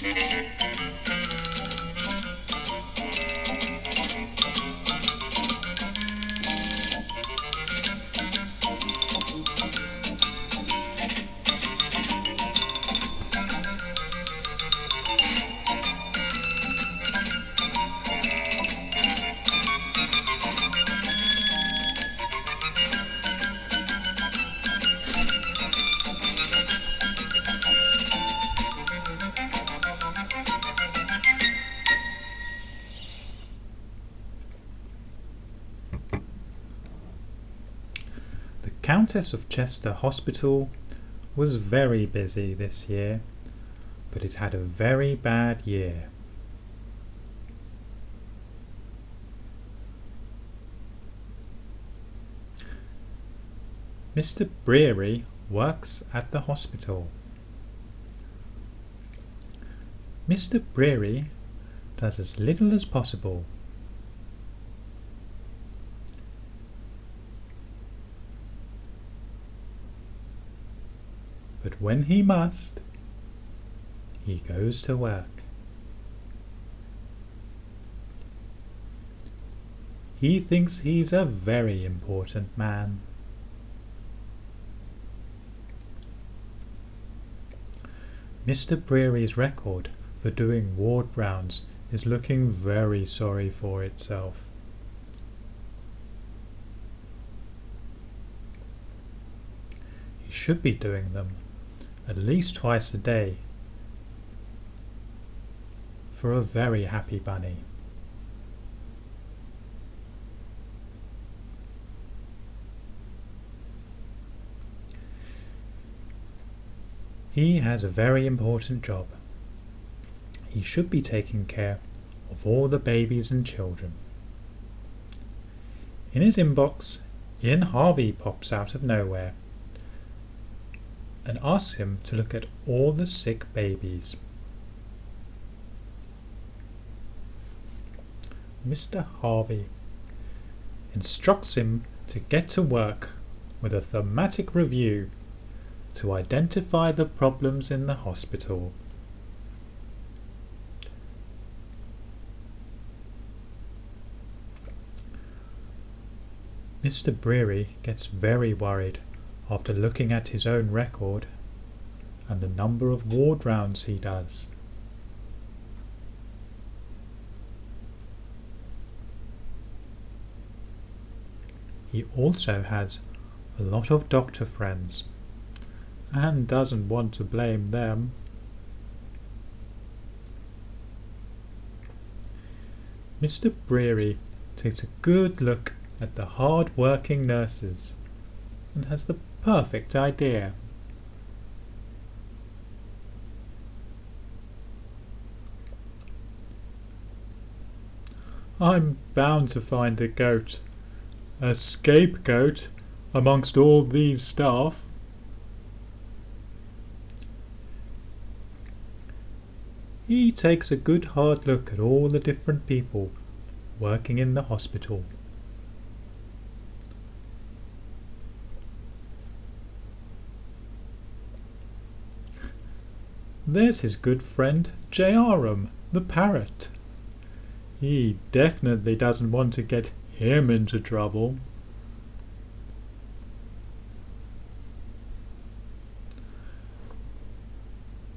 The Countess of Chester Hospital was very busy this year, but it had a very bad year. Mr. Brearey works at the hospital. Mr. Brearey does as little as possible. But when he must, he goes to work. He thinks he's a very important man. Mr. Brearey's record for doing ward rounds is looking very sorry for itself. He should be doing them at least twice a day for a very happy bunny. He has a very important job. He should be taking care of all the babies and children. In his inbox, Ian Harvey pops out of nowhere and asks him to look at all the sick babies. Mr. Harvey instructs him to get to work with a thematic review to identify the problems in the hospital. Mr. Brearey gets very worried after looking at his own record and the number of ward rounds he does. He also has a lot of doctor friends and doesn't want to blame them. Mr. Brearey takes a good look at the hard-working nurses and has the perfect idea. I'm bound to find a goat, a scapegoat, amongst all these staff. He takes a good hard look at all the different people working in the hospital. There's his good friend J.R.M, the parrot. He definitely doesn't want to get him into trouble.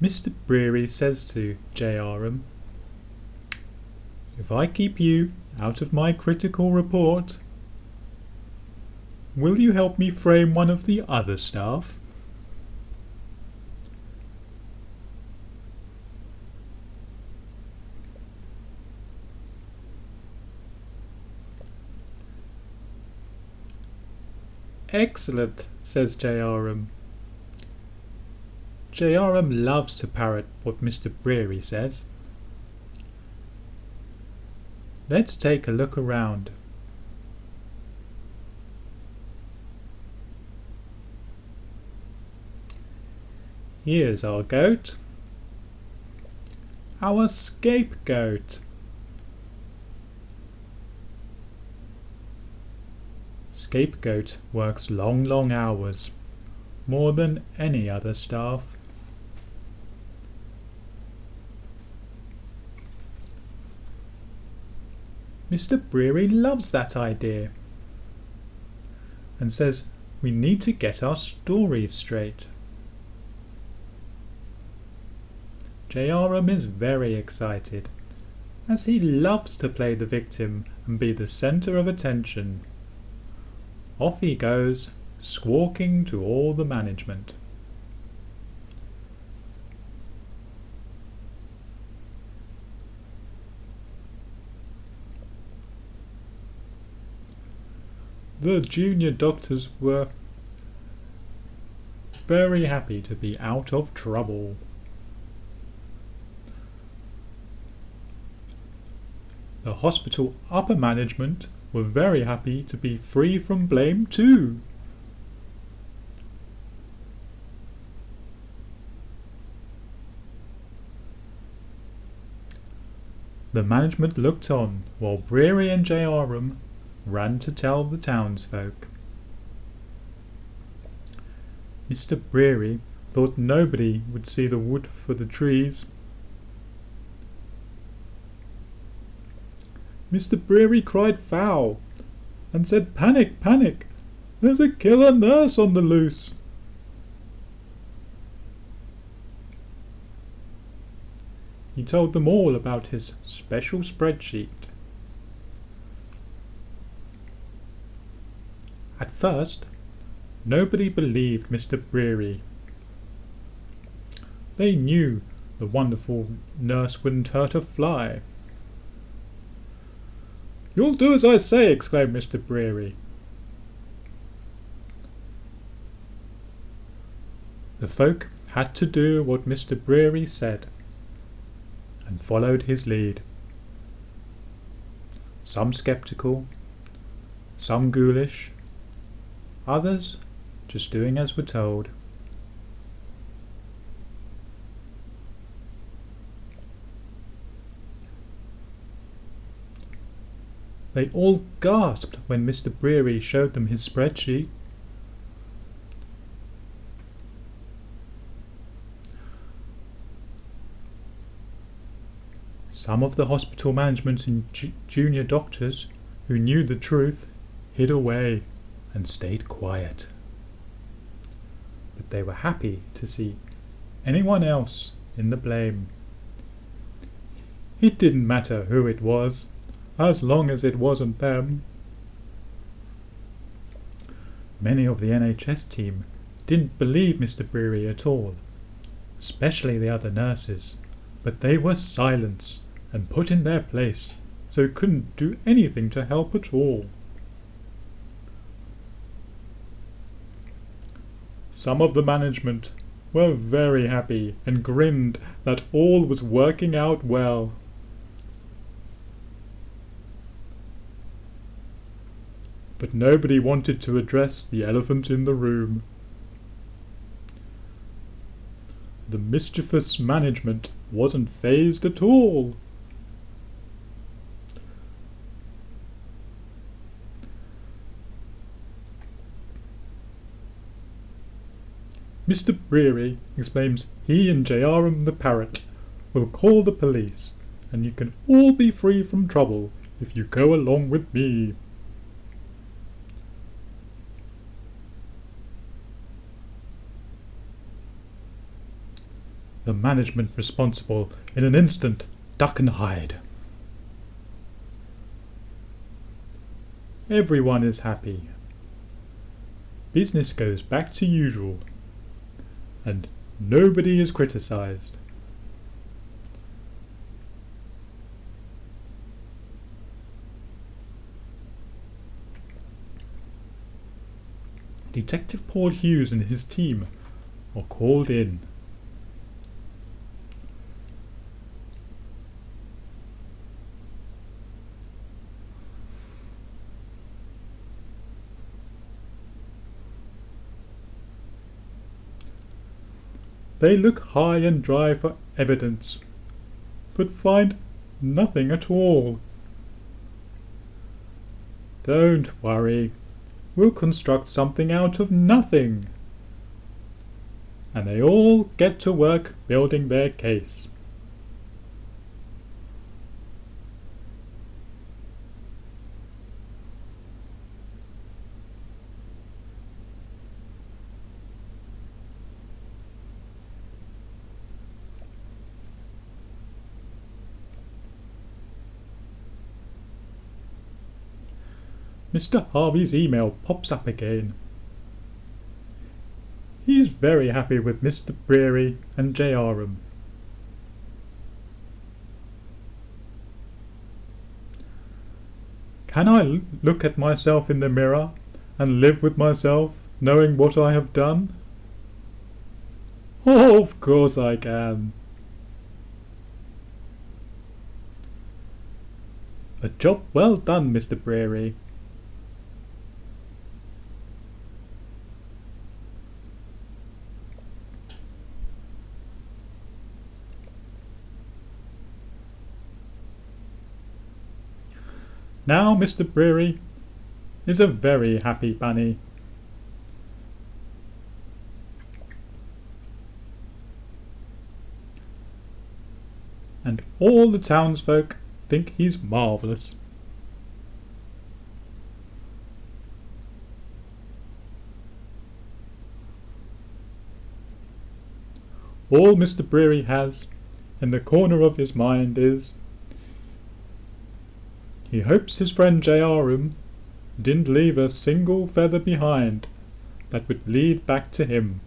Mr. Brearey says to J.R.M, "If I keep you out of my critical report, will you help me frame one of the other staff?" "Excellent," says J.R.M. J.R.M. loves to parrot what Mr. Brearey says. Let's take a look around. Here's our goat. Our scapegoat. Scapegoat works long hours, more than any other staff. Mr. Brearey loves that idea and says we need to get our stories straight. JRM is very excited, as he loves to play the victim and be the centre of attention. Off he goes, squawking to all the management. The junior doctors were very happy to be out of trouble. The hospital upper management were very happy to be free from blame too. The management looked on while Brearey and JRM ran to tell the townsfolk. Mr. Brearey thought nobody would see the wood for the trees. Mr. Brearey cried foul and said, "Panic, panic! There's a killer nurse on the loose!" He told them all about his special spreadsheet. At first, nobody believed Mr. Brearey. They knew the wonderful nurse wouldn't hurt a fly. "You'll do as I say," exclaimed Mr. Brearey. The folk had to do what Mr. Brearey said, and followed his lead. Some sceptical, some ghoulish, others just doing as were told. They all gasped when Mr. Brearey showed them his spreadsheet. Some of the hospital management and junior doctors who knew the truth hid away and stayed quiet. But they were happy to see anyone else in the blame. It didn't matter who it was, as long as it wasn't them. Many of the NHS team didn't believe Mr. Brearey at all, especially the other nurses, but they were silenced and put in their place, so couldn't do anything to help at all. Some of the management were very happy and grinned that all was working out well. But nobody wanted to address the elephant in the room. The mischievous management wasn't fazed at all. Mr. Brearey explains he and JRM the parrot will call the police, and you can all be free from trouble if you go along with me. The management responsible in an instant duck and hide. Everyone is happy. Business goes back to usual, and nobody is criticised. Detective Paul Hughes and his team are called in. They look high and dry for evidence, but find nothing at all. Don't worry, we'll construct something out of nothing. And they all get to work building their case. Mr. Harvey's email pops up again. He's very happy with Mr. Brearey and J.R.'em. Can I look at myself in the mirror and live with myself, knowing what I have done? Oh, of course I can. A job well done, Mr. Brearey. Now Mr. Brearey is a very happy bunny. And all the townsfolk think he's marvellous. All Mr. Brearey has in the corner of his mind is he hopes his friend J.R.'em didn't leave a single feather behind that would lead back to him.